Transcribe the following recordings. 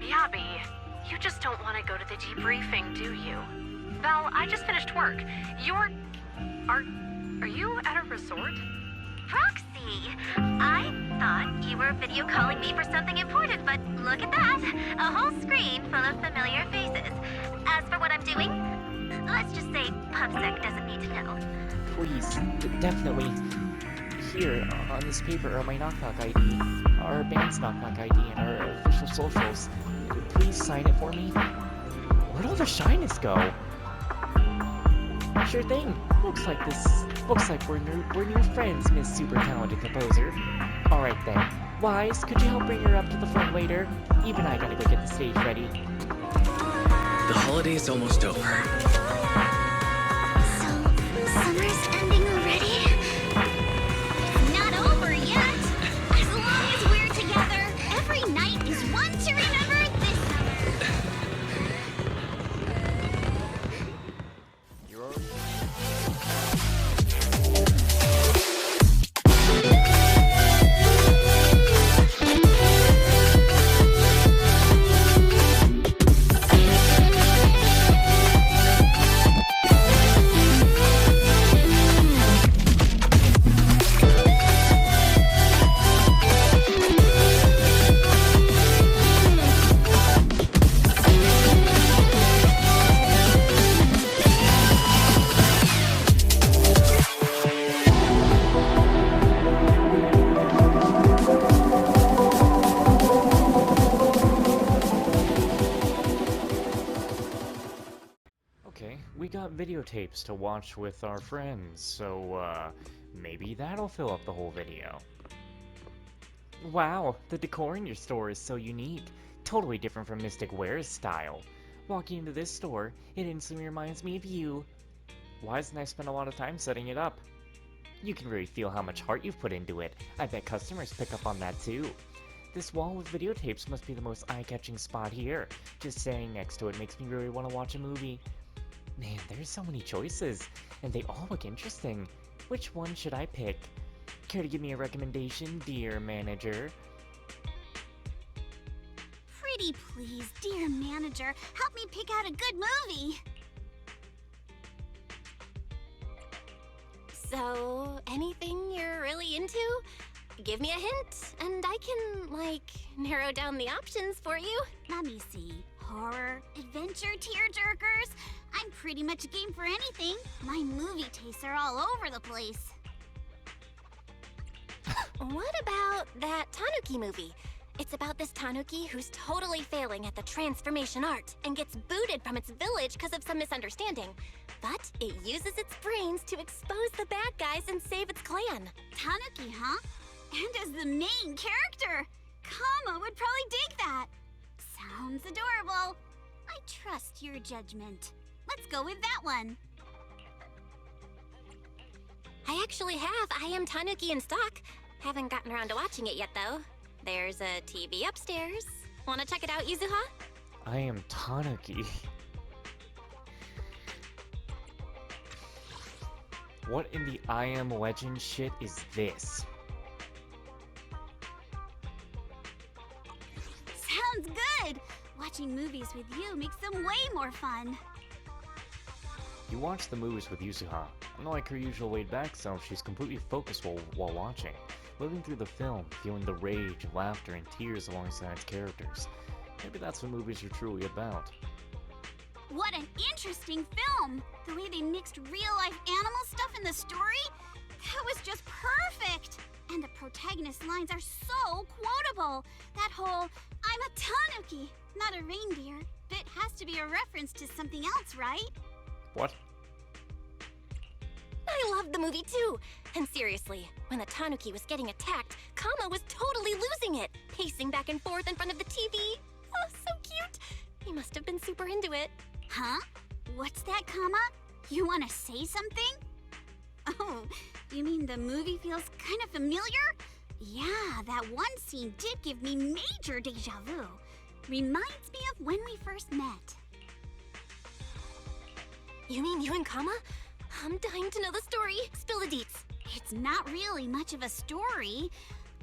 Yabby, you just don't want to go to the debriefing, do you? Val, I just finished work. Are you at a resort? Roxy, I thought you were video calling me for something important, but look at that. A whole screen full of familiar faces. As for what I'm doing, let's just say PubSec doesn't need to know. Please, definitely. Here, on this paper are my Knock Knock ID, our band's Knock Knock ID, and our official socials. Please sign it for me. Where'd all the shyness go? Sure thing. Looks like we're new friends, Miss Super Talented Composer. Alright then. Wise, could you help bring her up to the front later? Even I gotta go get the stage ready. The holiday's almost over. So, summer's ending already? It's not over yet! As long as we're together, every night is one to remember this summer. You're Okay, we got videotapes to watch with our friends, so, maybe that'll fill up the whole video. Wow, the decor in your store is so unique. Totally different from Mystic Ware's style. Walking into this store, it instantly reminds me of you. Wise and I spent a lot of time setting it up. You can really feel how much heart you've put into it. I bet customers pick up on that too. This wall with videotapes must be the most eye-catching spot here. Just standing next to it makes me really want to watch a movie. Man, there's so many choices, and they all look interesting. Which one should I pick? Care to give me a recommendation, dear manager? Pretty please, dear manager, help me pick out a good movie. So, anything you're really into? Give me a hint, and I can, narrow down the options for you. Let me see. Horror, adventure, tearjerkers. I'm pretty much game for anything. My movie tastes are all over the place. What about that Tanuki movie? It's about this Tanuki who's totally failing at the transformation art and gets booted from its village because of some misunderstanding. But it uses its brains to expose the bad guys and save its clan. Tanuki, huh? And as the main character! Kama would probably dig that. Sounds adorable. I trust your judgment. Let's go with that one. I actually have I Am Tanuki in stock. Haven't gotten around to watching it yet, though. There's a TV upstairs. Wanna check it out, Yuzuha? I Am Tanuki. What in the I Am Legend shit is this? Sounds good! Watching movies with you makes them way more fun. You watch the movies with Yuzuha. Unlike her usual laid-back self, she's completely focused while watching, living through the film, feeling the rage, laughter, and tears alongside its characters. Maybe that's what movies are truly about. What an interesting film! The way they mixed real-life animal stuff in the story? That was just perfect! And the protagonist's lines are so quotable! That whole, I'm a tanuki, not a reindeer, bit has to be a reference to something else, right? What? I loved the movie too! And seriously, when the tanuki was getting attacked, Kama was totally losing it, pacing back and forth in front of the TV. Oh, so cute! He must have been super into it. Huh? What's that, Kama? You want to say something? Oh, you mean the movie feels kind of familiar? Yeah, that one scene did give me major deja vu. Reminds me of when we first met. You mean you and Kama? I'm dying to know the story. Spill the deets. It's not really much of a story.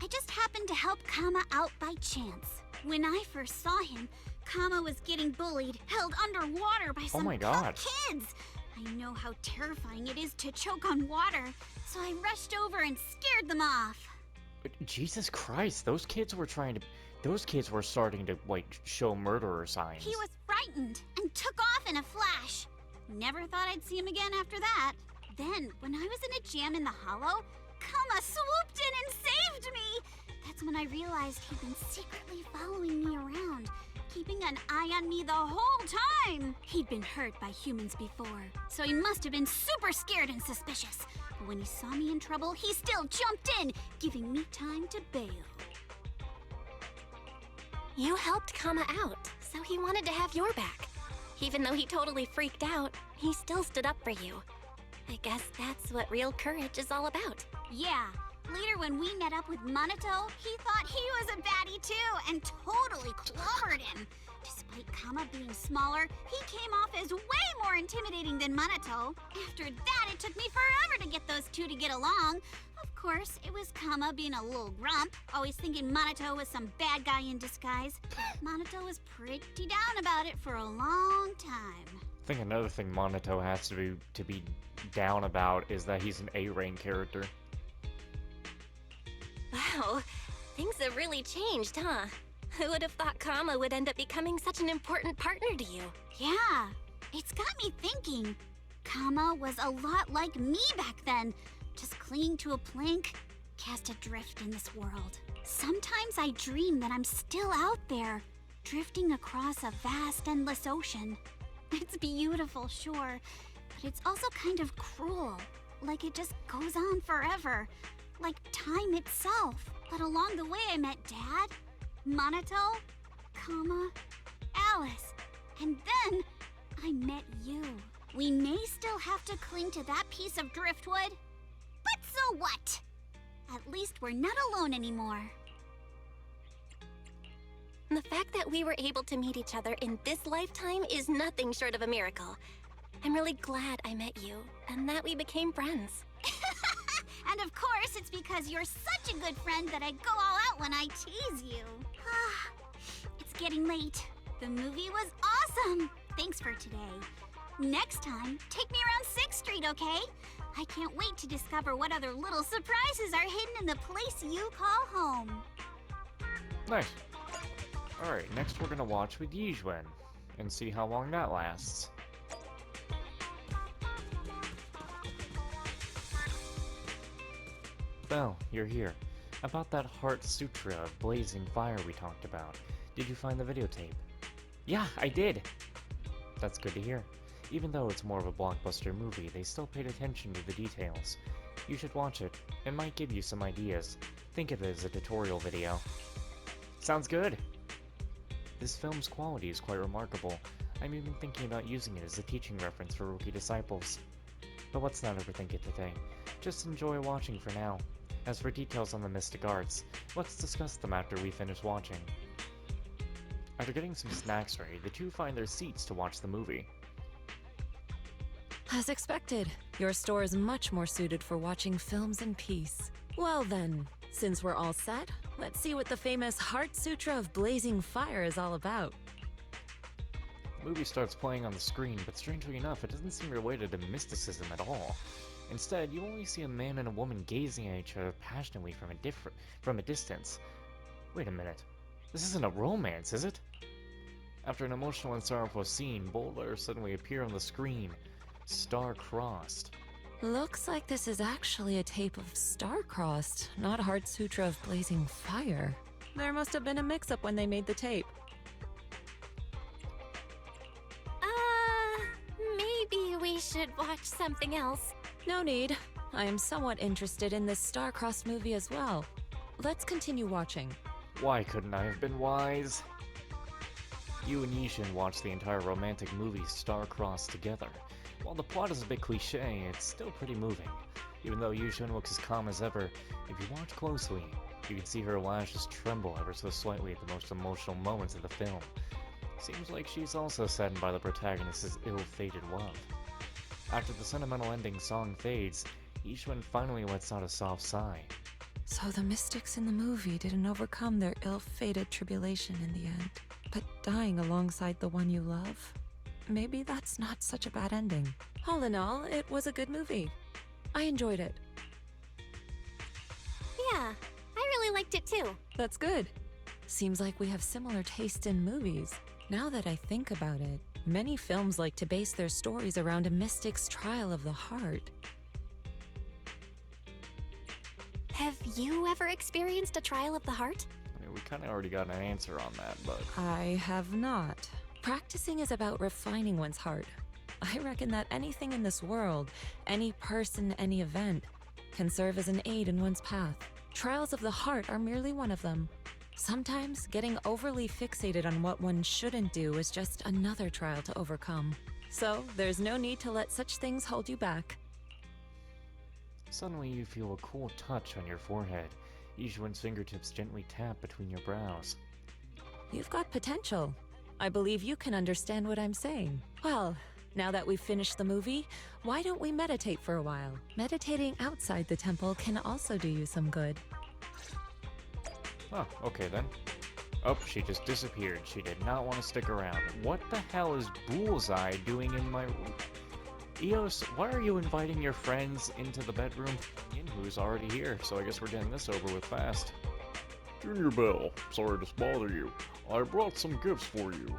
I just happened to help Kama out by chance. When I first saw him, Kama was getting bullied, held underwater by some my punk God. kids. I know how terrifying it is to choke on water, so I rushed over and scared them off. Jesus Christ, those kids were starting to, like, show murderer signs. He was frightened and took off in a flash. Never thought I'd see him again after that. Then, when I was in a jam in the hollow, Kama swooped in and saved me. That's when I realized he'd been secretly following me around, keeping an eye on me the whole time. He'd been hurt by humans before, so he must have been super scared and suspicious. But when he saw me in trouble, he still jumped in, giving me time to bail. You helped Kama out, so he wanted to have your back. Even though he totally freaked out, he still stood up for you. I guess that's what real courage is all about. Yeah, later when we met up with Minato, he thought he was a baddie too and totally clobbered him. Despite Kama being smaller, he came off as way more intimidating than Minato. After that, it took me forever to get those two to get along. Of course, it was Kama being a little grump, always thinking Minato was some bad guy in disguise. Minato was pretty down about it for a long time. I think another thing Minato has to be down about is that he's an A-rank character. Wow, things have really changed, huh? Who would have thought Kama would end up becoming such an important partner to you? Yeah, it's got me thinking. Kama was a lot like me back then, just clinging to a plank, cast adrift in this world. Sometimes I dream that I'm still out there, drifting across a vast, endless ocean. It's beautiful, sure, but it's also kind of cruel, like it just goes on forever, like time itself. But along the way I met Dad, Minato, Kama, Alice, and then I met you. We may still have to cling to that piece of driftwood, but so what? At least we're not alone anymore. The fact that we were able to meet each other in this lifetime is nothing short of a miracle. I'm really glad I met you, and that we became friends. And of course, it's because you're such a good friend that I go all out when I tease you. It's getting late. The movie was awesome. Thanks for today. Next time, take me around 6th Street, okay? I can't wait to discover what other little surprises are hidden in the place you call home. Nice. Alright, next we're gonna watch with Yizhuan and see how long that lasts. Well, you're here. About that Heart Sutra of blazing fire we talked about. Did you find the videotape? Yeah, I did! That's good to hear. Even though it's more of a blockbuster movie, they still paid attention to the details. You should watch it. It might give you some ideas. Think of it as a tutorial video. Sounds good! This film's quality is quite remarkable. I'm even thinking about using it as a teaching reference for rookie disciples. But let's not overthink it today. Just enjoy watching for now. As for details on the mystic arts, let's discuss them after we finish watching. After getting some snacks ready, the two find their seats to watch the movie. As expected, your store is much more suited for watching films in peace. Well then, since we're all set, let's see what the famous Heart Sutra of Blazing Fire is all about. The movie starts playing on the screen, but strangely enough, it doesn't seem related to mysticism at all. Instead, you only see a man and a woman gazing at each other passionately from a distance. Wait a minute. This isn't a romance, is it? After an emotional and sorrowful scene, bold letters suddenly appear on the screen. Star-crossed. Looks like this is actually a tape of Star-Crossed, not Heart Sutra of Blazing Fire. There must have been a mix-up when they made the tape. Maybe we should watch something else. No need. I am somewhat interested in this Star-Crossed movie as well. Let's continue watching. Why couldn't I have been wise? You and Yishin watched the entire romantic movie Star-Crossed together. While the plot is a bit cliche, it's still pretty moving. Even though Yishin looks as calm as ever, if you watch closely, you can see her lashes tremble ever so slightly at the most emotional moments of the film. Seems like she's also saddened by the protagonist's ill-fated love. After the sentimental ending song fades, Yishuan finally lets out a soft sigh. So the mystics in the movie didn't overcome their ill-fated tribulation in the end. But dying alongside the one you love, maybe that's not such a bad ending. All in all, it was a good movie. I enjoyed it. Yeah, I really liked it too. That's good. Seems like we have similar taste in movies. Now that I think about it, many films like to base their stories around a mystic's trial of the heart. Have you ever experienced a trial of the heart? I mean, we kind of already got an answer on that, but I have not. Practicing is about refining one's heart. I reckon that anything in this world, any person, any event, can serve as an aid in one's path. Trials of the heart are merely one of them. Sometimes getting overly fixated on what one shouldn't do is just another trial to overcome. So there's no need to let such things hold you back. suddenly you feel a cool touch on your forehead. Yishuan's fingertips gently tap between your brows. You've got potential. I believe you can understand what I'm saying. Well, now that we've finished the movie, why don't we meditate for a while? Meditating outside the temple can also do you some good. Oh, okay then. Oh, she just disappeared. She did not want to stick around. What the hell is Bullseye doing in my room? Eos, why are you inviting your friends into the bedroom? Who's already here, so I guess we're getting this over with fast. Junior Bell, sorry to bother you. I brought some gifts for you.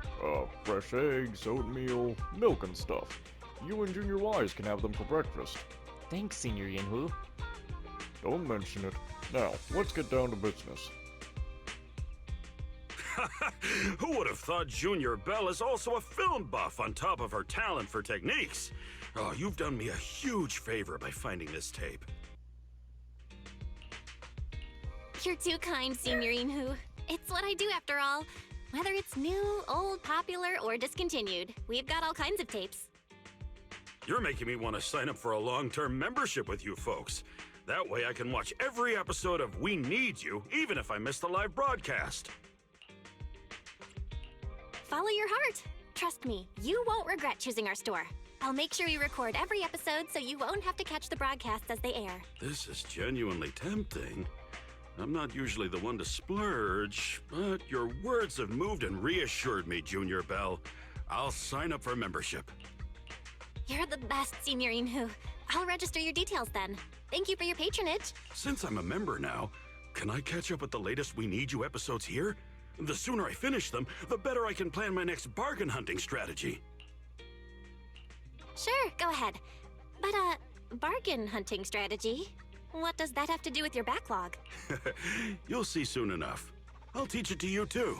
Fresh eggs, oatmeal, milk and stuff. You and Junior Wise can have them for breakfast. Thanks, Senior Yinhu. Don't mention it. Now, let's get down to business. Who would have thought Junior Bell is also a film buff on top of her talent for techniques? Oh, you've done me a huge favor by finding this tape. You're too kind, Senior Yinhu. It's what I do after all. Whether it's new, old, popular, or discontinued, we've got all kinds of tapes. You're making me want to sign up for a long-term membership with you folks. That way I can watch every episode of We Need You, even if I miss the live broadcast. Follow your heart. Trust me, you won't regret choosing our store. I'll make sure we record every episode so you won't have to catch the broadcasts as they air. This is genuinely tempting. I'm not usually the one to splurge, but your words have moved and reassured me, Junior Bell. I'll sign up for membership. You're the best, Senior Yinhu. I'll register your details then. Thank you for your patronage. Since I'm a member now, can I catch up with the latest We Need You episodes here? The sooner I finish them, the better I can plan my next bargain hunting strategy. Sure, go ahead. But, bargain hunting strategy? What does that have to do with your backlog? You'll see soon enough. I'll teach it to you too.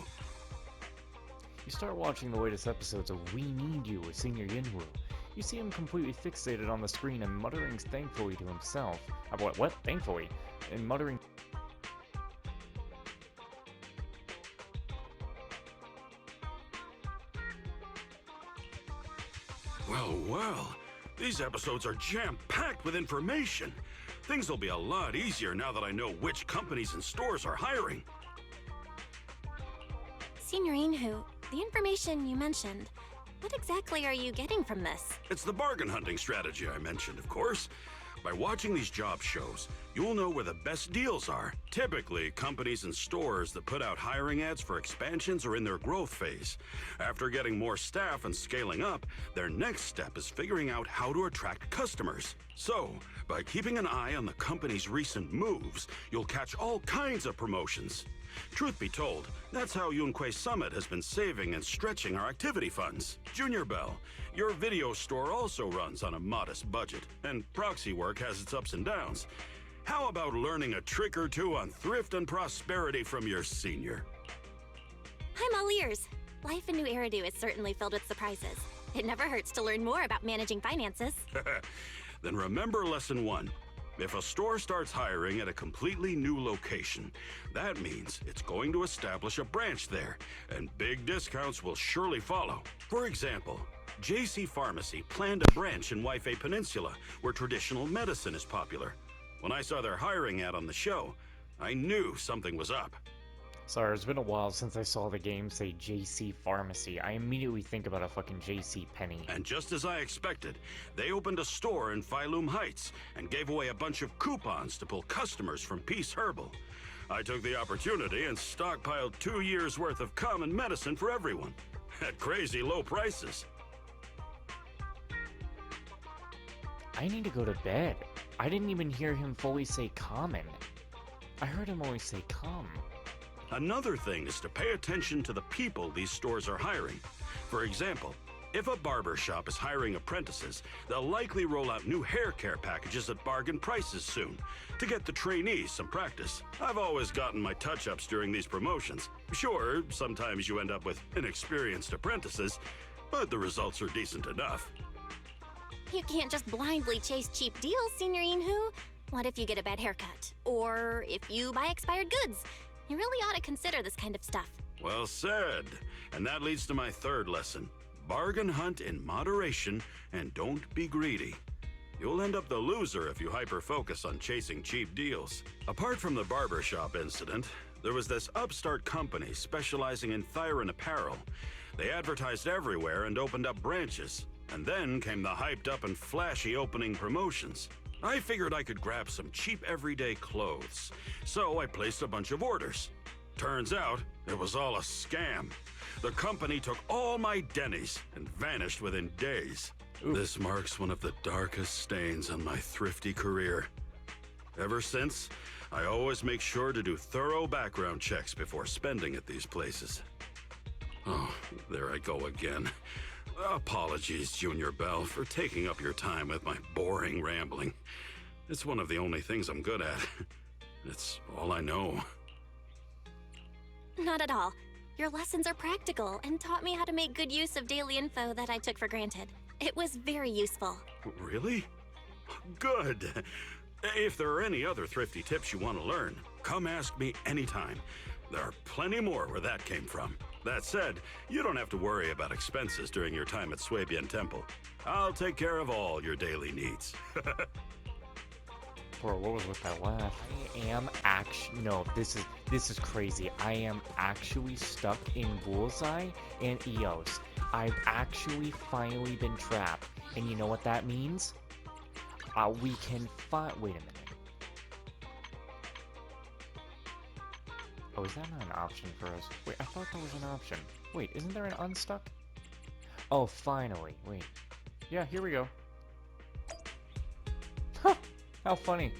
You start watching the latest episodes of We Need You with Senior Yinhu. You see him completely fixated on the screen and muttering thankfully to himself. What? Thankfully? And muttering... Well, these episodes are jam-packed with information. Things will be a lot easier now that I know which companies and stores are hiring. Senior Yinhu, the information you mentioned, what exactly are you getting from this? It's the bargain hunting strategy I mentioned, of course. By watching these job shows, you'll know where the best deals are. Typically, companies and stores that put out hiring ads for expansions are in their growth phase. After getting more staff and scaling up, their next step is figuring out how to attract customers. So, by keeping an eye on the company's recent moves, you'll catch all kinds of promotions. Truth be told, that's how Yunquay Summit has been saving and stretching our activity funds. Junior Bell, your video store also runs on a modest budget, and proxy work has its ups and downs. How about learning a trick or two on thrift and prosperity from your senior? I'm all ears. Life in New Eridu is certainly filled with surprises. It never hurts to learn more about managing finances. Then remember lesson 1. If a store starts hiring at a completely new location, that means it's going to establish a branch there, and big discounts will surely follow. For example, JC Pharmacy planned a branch in Waifei Peninsula, where traditional medicine is popular. When I saw their hiring ad on the show, I knew something was up. Sorry, it's been a while since I saw the game say JC Pharmacy. I immediately think about a fucking JC Penney. And just as I expected, they opened a store in Phylum Heights and gave away a bunch of coupons to pull customers from Peace Herbal. I took the opportunity and stockpiled 2 years' worth of common medicine for everyone at crazy low prices. I need to go to bed. I didn't even hear him fully say common. I heard him always say come. Another thing is to pay attention to the people these stores are hiring. For example, if a barber shop is hiring apprentices, they'll likely roll out new hair care packages at bargain prices soon to get the trainees some practice. I've always gotten my touch-ups during these promotions. Sure, sometimes you end up with inexperienced apprentices, but the results are decent enough. You can't just blindly chase cheap deals, Signorine Who. What if you get a bad haircut? Or if you buy expired goods? You really ought to consider this kind of stuff. Well said. And that leads to my third lesson. Bargain hunt in moderation and don't be greedy. You'll end up the loser if you hyper-focus on chasing cheap deals. Apart from the barbershop incident, there was this upstart company specializing in Thyron apparel. They advertised everywhere and opened up branches. And then came the hyped up and flashy opening promotions. I figured I could grab some cheap everyday clothes, so I placed a bunch of orders. Turns out, it was all a scam. The company took all my Denny's and vanished within days. Oof. This marks one of the darkest stains on my thrifty career. Ever since, I always make sure to do thorough background checks before spending at these places. Oh, there I go again. Apologies, Junior Bell, for taking up your time with my boring rambling. It's one of the only things I'm good at. It's all I know. Not at all. Your lessons are practical and taught me how to make good use of daily info that I took for granted. It was very useful. Really? Good. If there are any other thrifty tips you want to learn, come ask me anytime. There are plenty more where that came from. That said, you don't have to worry about expenses during your time at Swabian Temple. I'll take care of all your daily needs. Bro, what was with that laugh? I am actually... No, this is crazy. I am actually stuck in Bullseye and Eos. I've actually finally been trapped. And you know what that means? We can find... Wait a minute. Oh, is that not an option for us? Wait, I thought that was an option. Wait, isn't there an unstuck? Oh, finally. Wait. Yeah, here we go. Huh! How funny.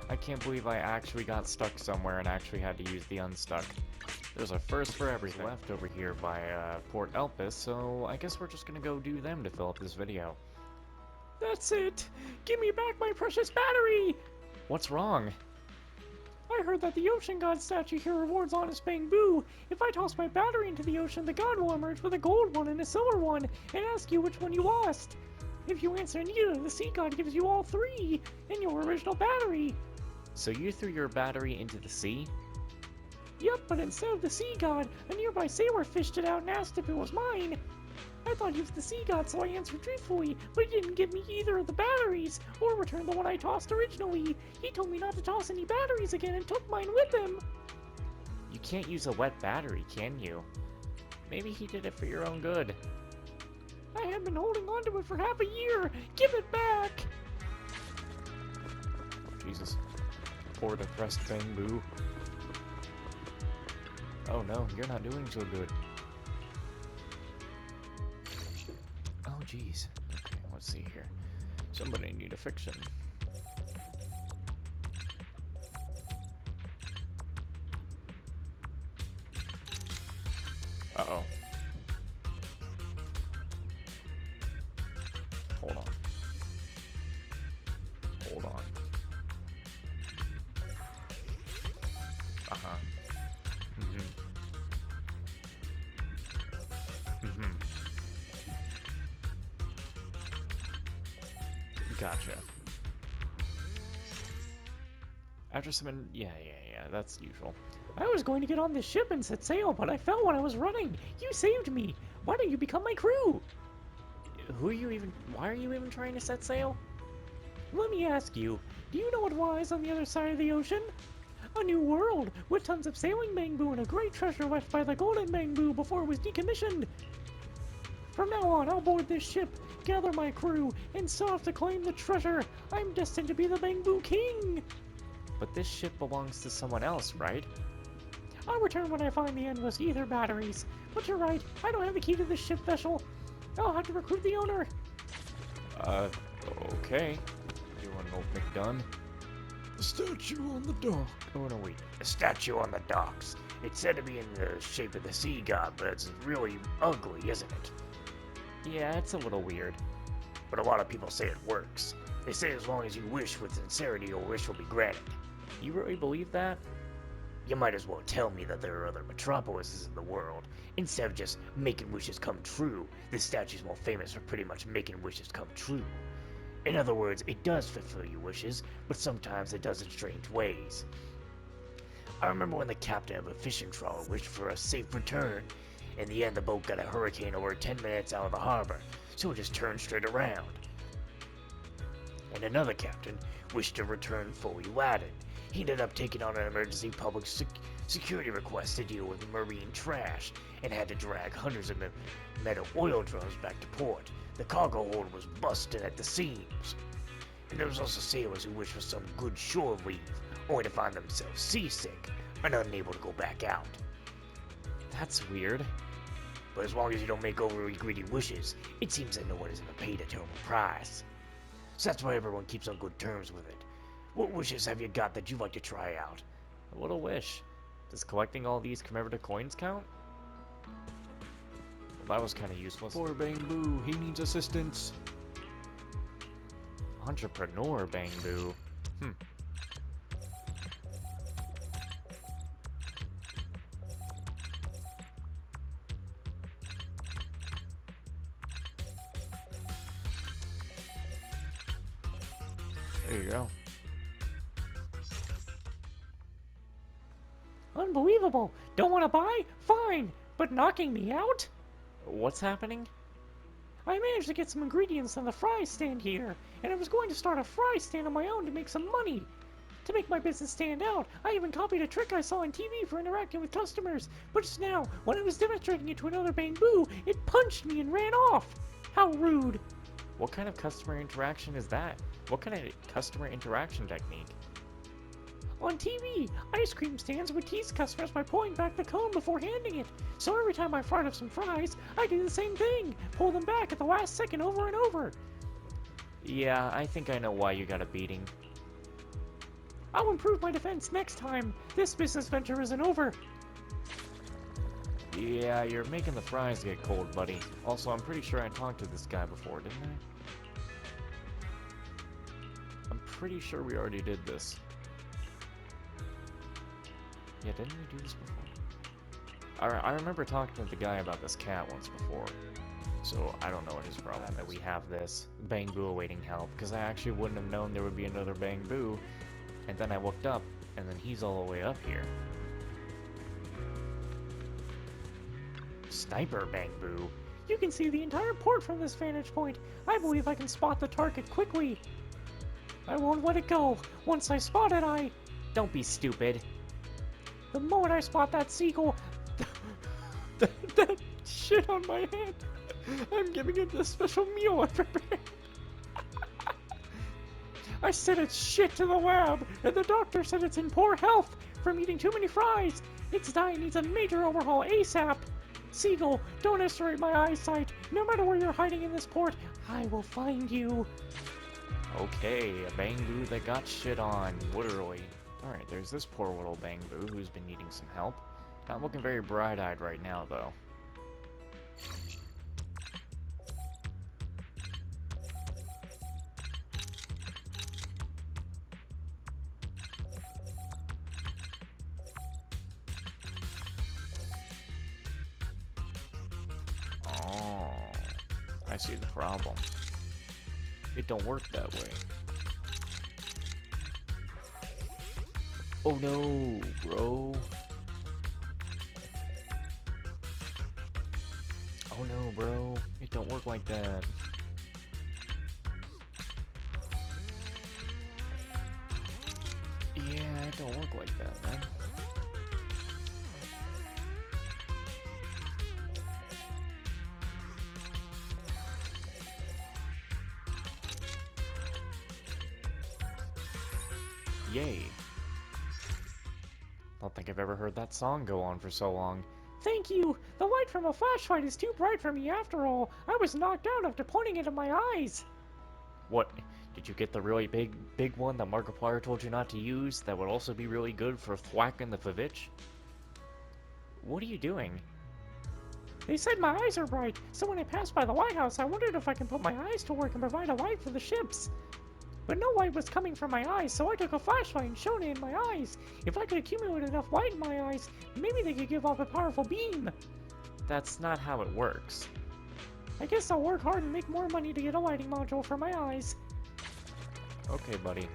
I can't believe I actually got stuck somewhere and actually had to use the unstuck. There's a first for everything left over here by Port Elpis, so I guess we're just gonna go do them to fill up this video. That's it! Give me back my precious battery! What's wrong? I heard that the Ocean God statue here rewards honest bamboo. If I toss my battery into the ocean, the god will emerge with a gold one and a silver one, and ask you which one you lost. If you answer neither, the sea god gives you all three, and your original battery. So you threw your battery into the sea? Yep, but instead of the sea god, a nearby sailor fished it out and asked if it was mine. I thought he was the sea god, so I answered truthfully, but he didn't give me either of the batteries, or return the one I tossed originally. He told me not to toss any batteries again and took mine with him. You can't use a wet battery, can you? Maybe he did it for your own good. I have been holding on to it for half a year. Give it back! Jesus. Poor depressed bamboo. Oh no, you're not doing so good. Oh jeez. Okay, let's see here. Somebody need a fixin'. Uh-oh. Hold on. Hold on. Uh-huh. Gotcha. After some... Yeah, that's usual. I was going to get on this ship and set sail, but I fell when I was running. You saved me. Why don't you become my crew? Who are you even... Why are you even trying to set sail? Let me ask you, do you know what lies on the other side of the ocean? A new world, with tons of sailing bamboo and a great treasure left by the golden bamboo before it was decommissioned. From now on, I'll board this ship, gather my crew, and set off to claim the treasure. I'm destined to be the Bamboo King. But this ship belongs to someone else, right? I'll return when I find the endless ether batteries. But you're right, I don't have the key to this ship vessel. I'll have to recruit the owner. Okay. You want to know McDone? A statue on the dock. Oh, no, wait. A statue on the docks. It's said to be in the shape of the sea god, but it's really ugly, isn't it? Yeah, it's a little weird. But a lot of people say it works. They say as long as you wish with sincerity, your wish will be granted. You really believe that? You might as well tell me that there are other metropolises in the world. Instead of just making wishes come true, this statue's more famous for pretty much making wishes come true. In other words, it does fulfill your wishes, but sometimes it does in strange ways. I remember when the captain of a fishing trawler wished for a safe return. In the end, the boat got a hurricane over 10 minutes out of the harbor, so it just turned straight around. And another captain wished to return fully laden. He ended up taking on an emergency public security request to deal with marine trash, and had to drag hundreds of metal oil drums back to port. The cargo hold was busted at the seams. And there was also sailors who wished for some good shore leave, only to find themselves seasick and unable to go back out. That's weird. But as long as you don't make overly greedy wishes, it seems that no one is ever paid a terrible price. So that's why everyone keeps on good terms with it. What wishes have you got that you'd like to try out? A little wish. Does collecting all these commemorative coins count? Well, that was kind of useless. Poor Bang-Boo, he needs assistance. Entrepreneur Bang-Boo. There you go. Unbelievable. Don't want to buy? Fine. But knocking me out? What's happening? I managed to get some ingredients on the fry stand here, and I was going to start a fry stand on my own to make some money. To make my business stand out, I even copied a trick I saw on TV for interacting with customers, but just now, when I was demonstrating it to another Bang-Boo, it punched me and ran off. How rude. What kind of customer interaction is that? What kind of customer interaction technique? On TV, ice cream stands would tease customers by pulling back the cone before handing it. So every time I fried up some fries, I do the same thing. Pull them back at the last second over and over. Yeah, I think I know why you got a beating. I'll improve my defense next time. This business venture isn't over. Yeah, you're making the fries get cold, buddy. Also, I'm pretty sure I talked to this guy before, didn't I? I'm pretty sure we already did this. Yeah, didn't we do this before? I remember talking to the guy about this cat once before. So, I don't know what his problem is. That we have this Bang-Boo awaiting help, because I actually wouldn't have known there would be another Bang-Boo. And then I looked up, and then he's all the way up here. Sniper Bang-Boo. You can see the entire port from this vantage point. I believe I can spot the target quickly. I won't let it go. Once I spot it, Don't be stupid. The moment I spot that seagull... that shit on my hand. I'm giving it the special meal I prepared. I sent its shit to the lab, and the doctor said it's in poor health from eating too many fries. Its diet needs a major overhaul ASAP. Seagull, don't underestimate my eyesight. No matter where you're hiding in this port, I will find you. Okay, a Bang-Boo that got shit on, literally. Alright, there's this poor little Bang-Boo who's been needing some help. Not looking very bright-eyed right now, though. Oh, I see the problem. It don't work that way. Oh no, bro. Oh no, bro. It don't work like that. Yeah, it don't work like that, man. Yay. Don't think I've ever heard that song go on for so long. Thank you! The light from a flashlight is too bright for me after all. I was knocked out after pointing it in my eyes. What? Did you get the really big one that Markiplier told you not to use that would also be really good for thwacking the Favitch? What are you doing? They said my eyes are bright, so when I passed by the lighthouse, I wondered if I can put my eyes to work and provide a light for the ships. But no light was coming from my eyes, so I took a flashlight and shone it in my eyes. If I could accumulate enough light in my eyes, maybe they could give off a powerful beam. That's not how it works. I guess I'll work hard and make more money to get a lighting module for my eyes. Okay, buddy.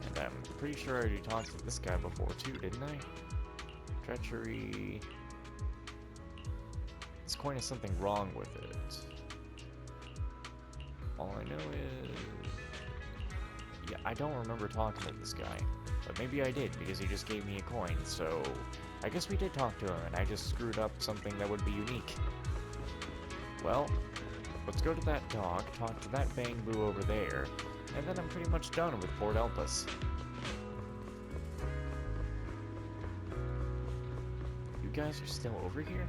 And I'm pretty sure I already talked to this guy before too, didn't I? Treachery... This coin has something wrong with it. All I know is... Yeah, I don't remember talking to this guy. But maybe I did, because he just gave me a coin, so... I guess we did talk to him, and I just screwed up something that would be unique. Well, let's go to that dock, talk to that Bang Boo over there, and then I'm pretty much done with Port Elpis. You guys are still over here?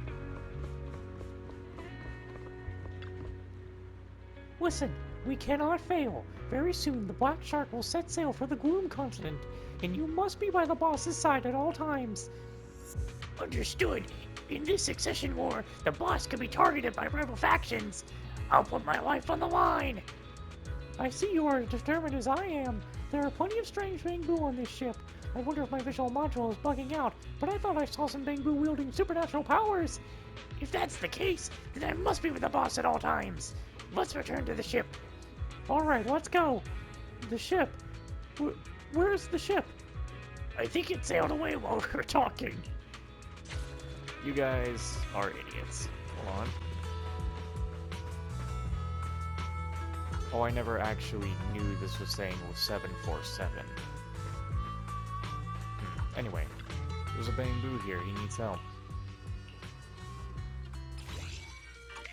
Listen, we cannot fail. Very soon, the Black Shark will set sail for the Gloom Continent, and you must be by the boss's side at all times. Understood. In this succession war, the boss could be targeted by rival factions. I'll put my life on the line. I see you are as determined as I am. There are plenty of strange Bang-Boo on this ship. I wonder if my visual module is bugging out, but I thought I saw some Bang-Boo wielding supernatural powers. If that's the case, then I must be with the boss at all times. Let's return to the ship. Alright, let's go. The ship? Where's the ship? I think it sailed away while we were talking. You guys are idiots. Hold on. Oh, I never actually knew this was saying 747. Anyway, there's a Bang-Boo here. He needs help.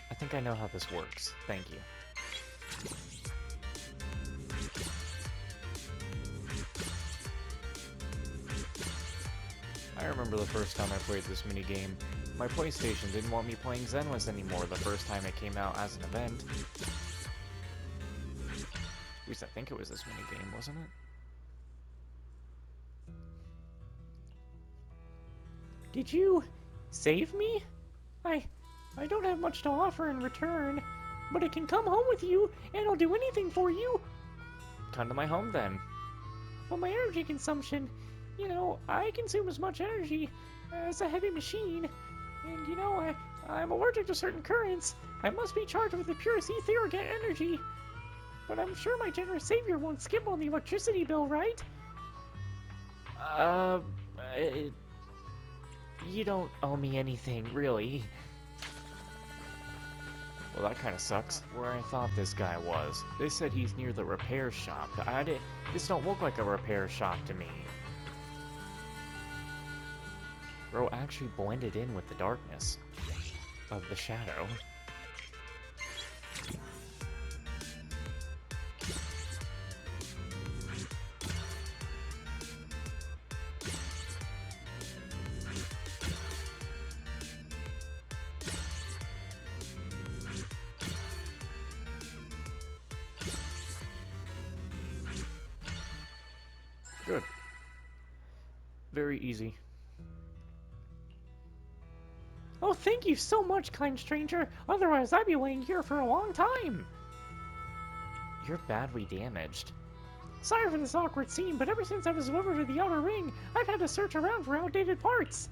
I think I know how this works. Thank you. I remember the first time I played this minigame. My PlayStation didn't want me playing Zenless anymore the first time it came out as an event. At least I think it was this minigame, wasn't it? Did you save me? I don't have much to offer in return, but I can come home with you, and I'll do anything for you. Come to my home then. But my energy consumption, you know, I consume as much energy as a heavy machine, and you know, I'm allergic to certain currents. I must be charged with the purest ether to get energy. But I'm sure my generous savior won't skip on the electricity bill, right? You don't owe me anything, really. Well, that kind of sucks. Where I thought this guy was. They said he's near the repair shop. This don't look like a repair shop to me. Bro actually blended in with the darkness of the shadow. Good. Very easy. Oh, thank you so much, kind stranger. Otherwise, I'd be waiting here for a long time. You're badly damaged. Sorry for this awkward scene, but ever since I was delivered to the Outer Ring, I've had to search around for outdated parts.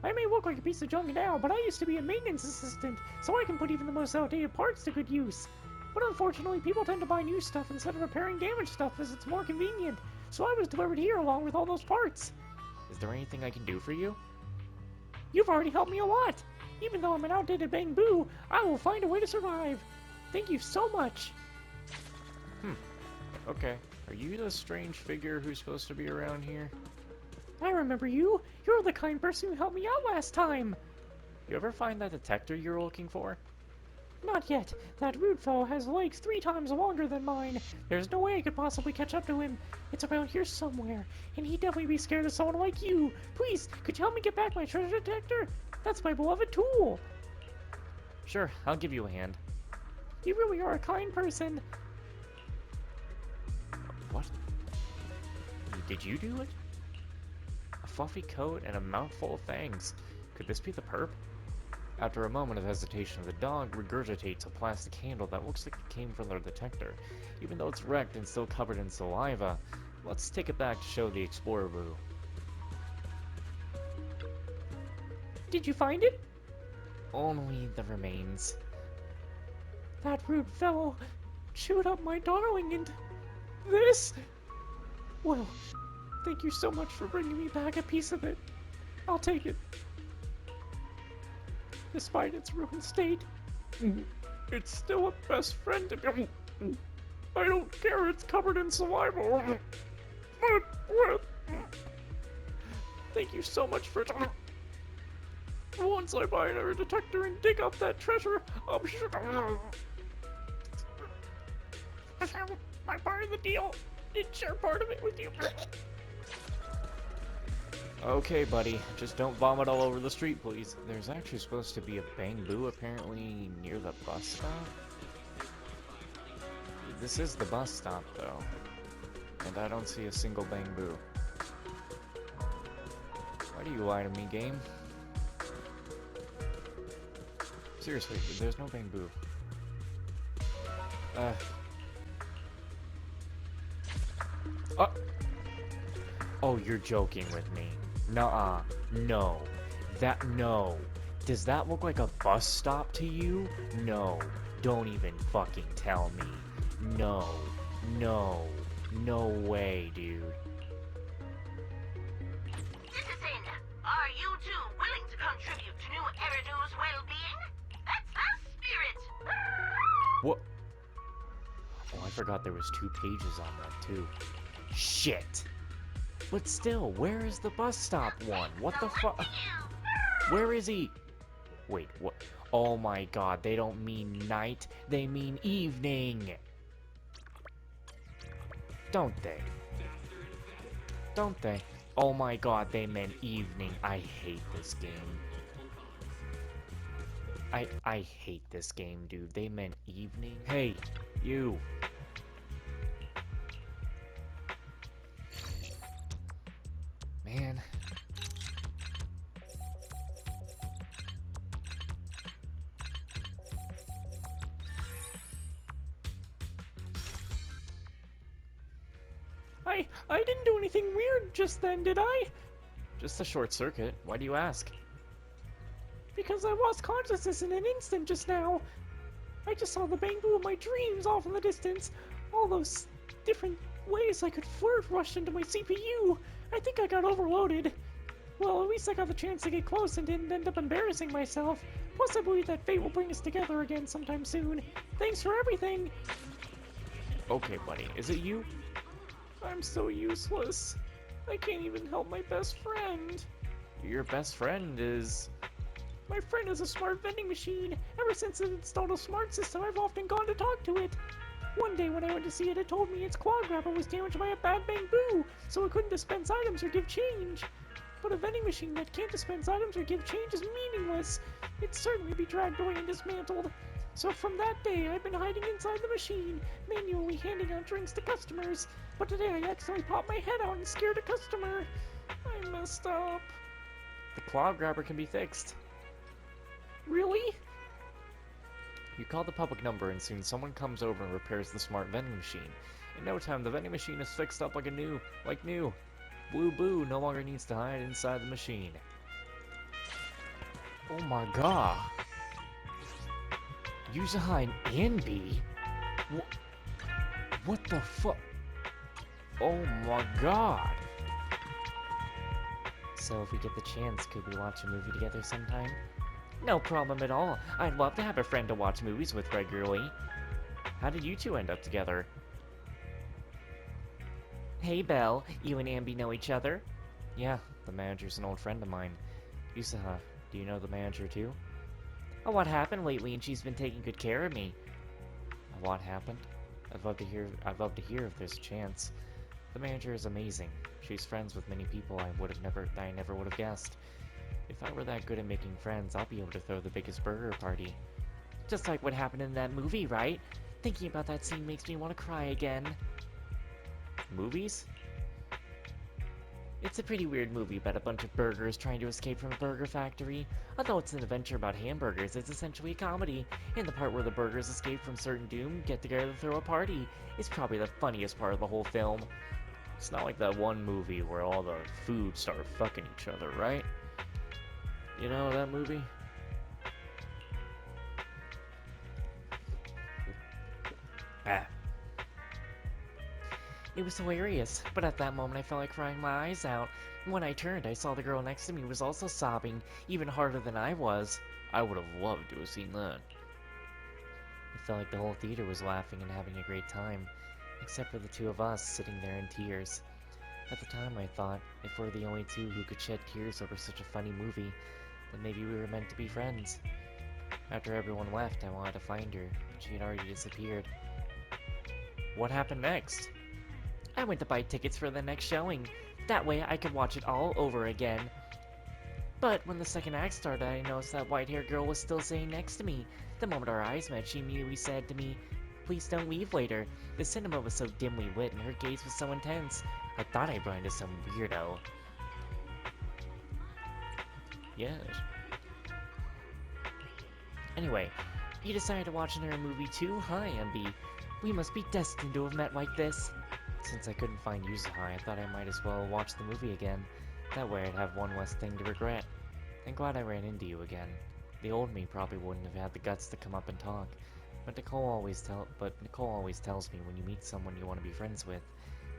I may look like a piece of junk now, but I used to be a maintenance assistant, so I can put even the most outdated parts to good use. But unfortunately, people tend to buy new stuff instead of repairing damaged stuff as it's more convenient, so I was delivered here along with all those parts. Is there anything I can do for you? You've already helped me a lot. Even though I'm an outdated Bang-Boo, I will find a way to survive. Thank you so much. Okay. Are you the strange figure who's supposed to be around here? I remember you. You're the kind person who helped me out last time. You ever find that detector you're looking for? Not yet. That rude fellow has legs 3 times longer than mine. There's no way I could possibly catch up to him. It's around here somewhere, and he'd definitely be scared of someone like you. Please, could you help me get back my treasure detector? That's my beloved tool. Sure, I'll give you a hand. You really are a kind person. What? Did you do it? A fluffy coat and a mouthful of fangs. Could this be the perp? After a moment of hesitation, the dog regurgitates a plastic handle that looks like it came from the detector. Even though it's wrecked and still covered in saliva, let's take it back to show the Explorer Boo. Did you find it? Only the remains. That rude fellow chewed up my darling and this? Well, thank you so much for bringing me back a piece of it. I'll take it. Despite its ruined state, it's still a best friend to me. I don't care it's covered in saliva. Thank you so much for... Once I buy another detector and dig up that treasure, I'm sure... My part of the deal. Didn't share part of it with you. Okay, buddy, just don't vomit all over the street, please. There's actually supposed to be a bamboo apparently near the bus stop. This is the bus stop, though. And I don't see a single bamboo. Why do you lie to me, game? Seriously, there's no bamboo. Oh, you're joking with me. Nuh-uh. No. No. Does that look like a bus stop to you? No. Don't even fucking tell me. No. No way, dude. Citizen, are you two willing to contribute to New Eridu's well-being? That's the spirit! What? Oh, I forgot there was 2 pages on that, too. Shit! But still, where is the bus stop one? What the fuck? Where is he? Wait, what? Oh my god, they don't mean night, they mean evening! Don't they? Don't they? Oh my god, they meant evening. I hate this game. I hate this game, dude. They meant evening? Hey, you! Man. I didn't do anything weird just then, did I? Just a short circuit. Why do you ask? Because I lost consciousness in an instant just now. I just saw the bamboo of my dreams off in the distance. All those different ways I could flirt rushed into my CPU. I think I got overloaded. Well, at least I got the chance to get close and didn't end up embarrassing myself. Plus, I believe that fate will bring us together again sometime soon. Thanks for everything. Okay, buddy. Is it you? I'm so useless. I can't even help my best friend. Your best friend is... My friend is a smart vending machine. Ever since it installed a smart system, I've often gone to talk to it. One day when I went to see it, it told me its claw grabber was damaged by a bad bamboo, so it couldn't dispense items or give change. But a vending machine that can't dispense items or give change is meaningless. It'd certainly be dragged away and dismantled. So from that day, I've been hiding inside the machine, manually handing out drinks to customers. But today I accidentally popped my head out and scared a customer. I messed up. The claw grabber can be fixed. Really? You call the public number and soon someone comes over and repairs the smart vending machine. In no time, the vending machine is fixed up like new. Blue Boo no longer needs to hide inside the machine. Oh my god. Use a hide and be? What the fuck? Oh my god. So if we get the chance, could we watch a movie together sometime? No problem at all. I'd love to have a friend to watch movies with regularly. How did you two end up together? Hey, Belle. You and Ambi know each other? Yeah, the manager's an old friend of mine. Yusaha, do you know the manager too? a lot happened lately, and she's been taking good care of me. A lot happened? I'd love to hear if there's a chance. The manager is amazing. She's friends with many people I never would have guessed. If I were that good at making friends, I'll be able to throw the biggest burger party. Just like what happened in that movie, right? Thinking about that scene makes me want to cry again. Movies? It's a pretty weird movie about a bunch of burgers trying to escape from a burger factory. Although it's an adventure about hamburgers, it's essentially a comedy. And the part where the burgers escape from certain doom, get together to throw a party, is probably the funniest part of the whole film. It's not like that one movie where all the food start fucking each other, right? You know that movie? Ah. It was hilarious, but at that moment I felt like crying my eyes out. When I turned, I saw the girl next to me was also sobbing, even harder than I was. I would have loved to have seen that. It felt like the whole theater was laughing and having a great time, except for the two of us sitting there in tears. At the time I thought, if we're the only two who could shed tears over such a funny movie, then maybe we were meant to be friends. After everyone left, I wanted to find her, but she had already disappeared. What happened next? I went to buy tickets for the next showing. That way I could watch it all over again. But when the second act started, I noticed that white-haired girl was still sitting next to me. The moment our eyes met, she immediately said to me, "Please don't leave later." The cinema was so dimly lit and her gaze was so intense. I thought I'd run into some weirdo. Yes. Anyway, you decided to watch another movie too, huh, Ambi? We must be destined to have met like this. Since I couldn't find Yuzuha, I thought I might as well watch the movie again. That way I'd have one less thing to regret. I'm glad I ran into you again. The old me probably wouldn't have had the guts to come up and talk. But Nicole always tells me when you meet someone you want to be friends with,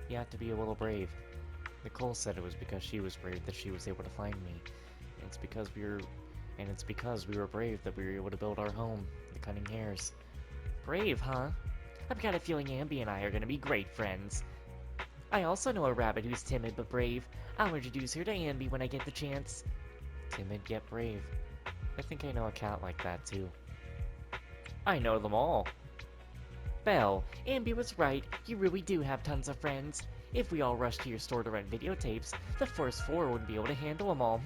you have to be a little brave. Nicole said it was because she was brave that she was able to find me. And it's because we were brave that we were able to build our home, the Cunning Hares. Brave, huh? I've got a feeling Ambi and I are gonna be great friends. I also know a rabbit who's timid but brave. I'll introduce her to Ambi when I get the chance. Timid yet brave. I think I know a cat like that too. I know them all. Belle, Ambi was right. You really do have tons of friends. If we all rushed to your store to rent videotapes, the first floor wouldn't be able to handle them all.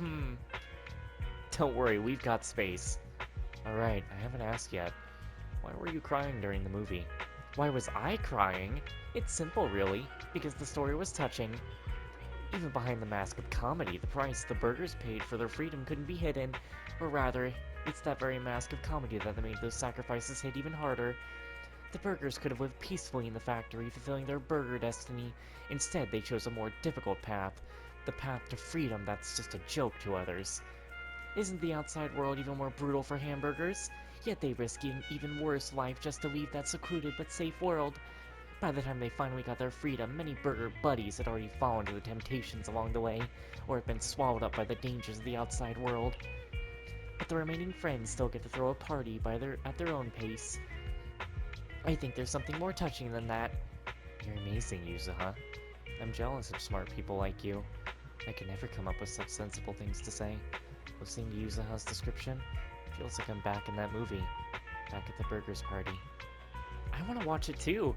Don't worry, we've got space. Alright, I haven't asked yet. Why were you crying during the movie? Why was I crying? It's simple, really, because the story was touching. Even behind the mask of comedy, the price the burgers paid for their freedom couldn't be hidden. Or rather, it's that very mask of comedy that made those sacrifices hit even harder. The burgers could have lived peacefully in the factory, fulfilling their burger destiny. Instead, they chose a more difficult path. The path to freedom that's just a joke to others. Isn't the outside world even more brutal for hamburgers? Yet they risk an even worse life just to leave that secluded but safe world. By the time they finally got their freedom, many burger buddies had already fallen to the temptations along the way, or had been swallowed up by the dangers of the outside world. But the remaining friends still get to throw a party at their own pace. I think there's something more touching than that. You're amazing, Yuzuha. I'm jealous of smart people like you. I could never come up with such sensible things to say. Listening to Yuzuha's description, feels like I'm back in that movie. Back at the burgers party. I want to watch it too!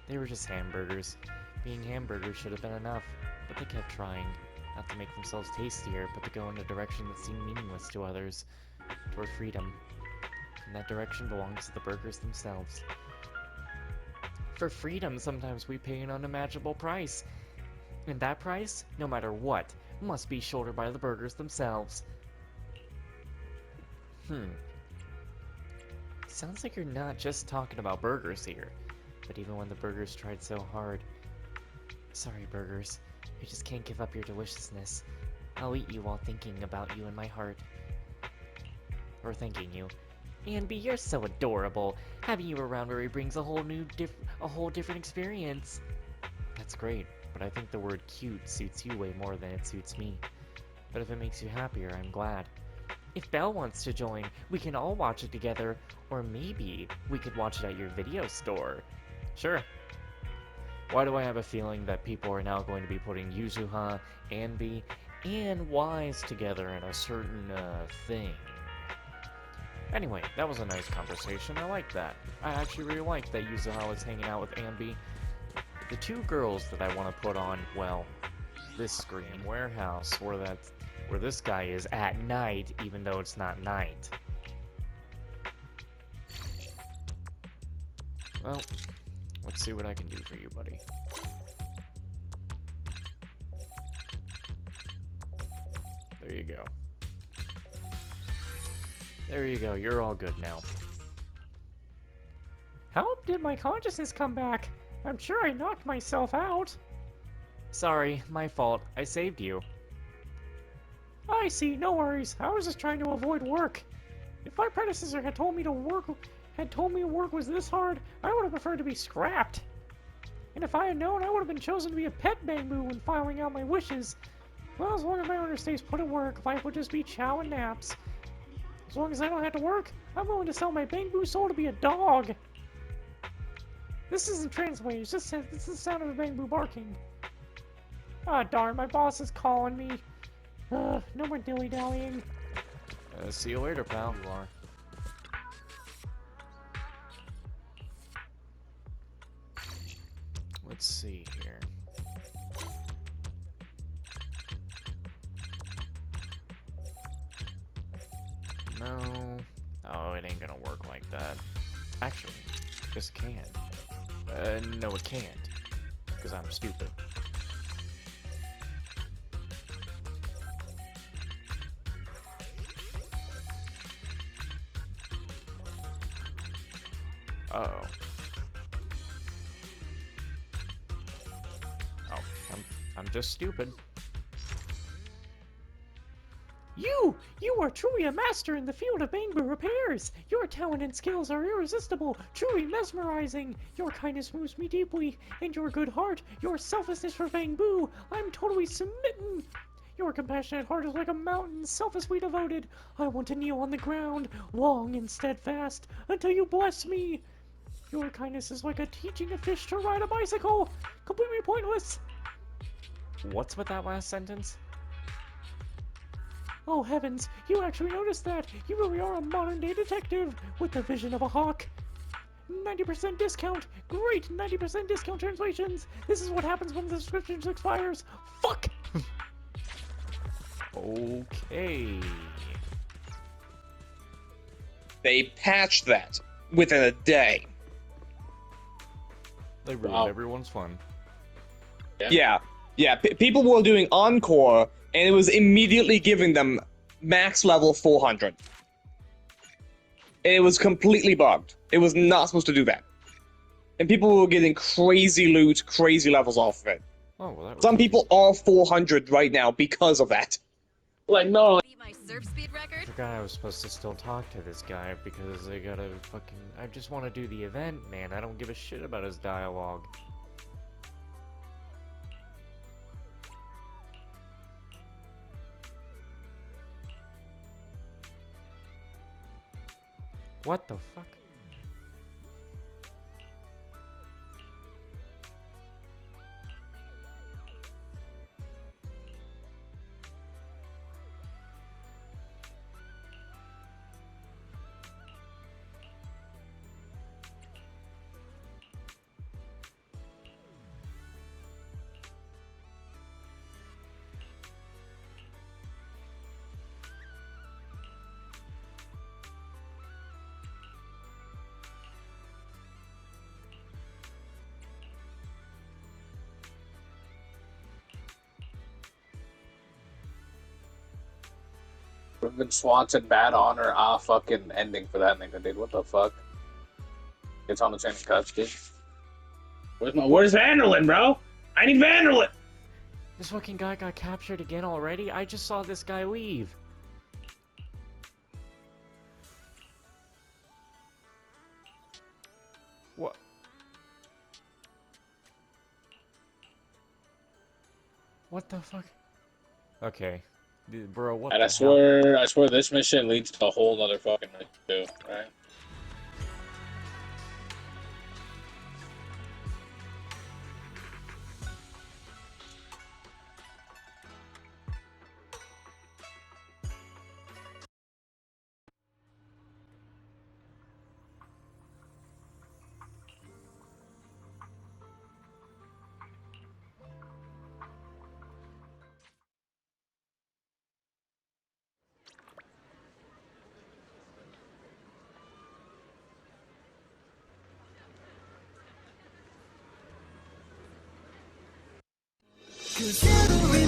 They were just hamburgers. Being hamburgers should have been enough, but they kept trying. Not to make themselves tastier, but to go in a direction that seemed meaningless to others. Toward freedom. And that direction belongs to the burgers themselves. For freedom, sometimes we pay an unimaginable price. And that price, no matter what, must be shouldered by the burgers themselves. Sounds like you're not just talking about burgers here. But even when the burgers tried so hard... Sorry, burgers. I just can't give up your deliciousness. I'll eat you while thinking about you in my heart. Or thanking you. Ambi, you're so adorable. Having you around really brings a whole different experience. That's great, but I think the word cute suits you way more than it suits me. But if it makes you happier, I'm glad. If Belle wants to join, we can all watch it together, or maybe we could watch it at your video store. Sure. Why do I have a feeling that people are now going to be putting Yuzuha, Ambi, and Wise together in a certain, thing? Anyway, that was a nice conversation. I like that. I actually really like that Yuzuha was hanging out with Ambi. The two girls that I want to put on, well, this screen warehouse where this guy is at night, even though it's not night. Well, let's see what I can do for you, buddy. There you go. There you go, you're all good now. How did my consciousness come back? I'm sure I knocked myself out. Sorry, my fault. I saved you. I see, no worries. I was just trying to avoid work. If my predecessor had told me work was this hard, I would have preferred to be scrapped. And if I had known, I would have been chosen to be a pet bamboo when filing out my wishes. Well, as long as my owner stays put at work, life would just be chow and naps. As long as I don't have to work, I'm willing to sell my bamboo soul to be a dog. This isn't translated, it's just this is the sound of a bamboo barking. Ah, darn, my boss is calling me. No more dilly-dallying. See you later, pal. You are. Let's see here. No. Oh, it ain't gonna work like that. Actually, this can. No, it can't. Because I'm stupid. Uh-oh. Oh, I'm just stupid. You are truly a master in the field of bamboo repairs. Your talent and skills are irresistible, truly mesmerizing. Your kindness moves me deeply, and your good heart, your selflessness for bamboo, I'm totally smitten. Your compassionate heart is like a mountain, selflessly devoted. I want to kneel on the ground, long and steadfast, until you bless me. Your kindness is like a teaching a fish to ride a bicycle. Completely pointless. What's with that last sentence? Oh heavens, you actually noticed that! You really are a modern-day detective, with the vision of a hawk! 90% discount! Great 90% discount translations! This is what happens when the subscription expires! Fuck! Okay. They patched that within a day. They ruined everyone's fun. Yeah. People were doing Encore, and it was immediately giving them max level 400. And it was completely bugged. It was not supposed to do that. And people were getting crazy loot, crazy levels off of it. Oh, well, that was Some people are 400 right now because of that. Like, no. My surf speed record? I forgot I was supposed to still talk to this guy because I gotta fucking... I just want to do the event, man. I don't give a shit about his dialogue. What the fuck? Ruben Swanson, bad honor, fucking ending for that nigga, dude. What the fuck? It's on the chain of custody. Where's Vanderlyn, bro? I need Vanderlyn! This fucking guy got captured again already? I just saw this guy leave. What? What the fuck? Okay. Dude, bro, what And the hell? I swear this mission leads to a whole other fucking mission too, right? zero.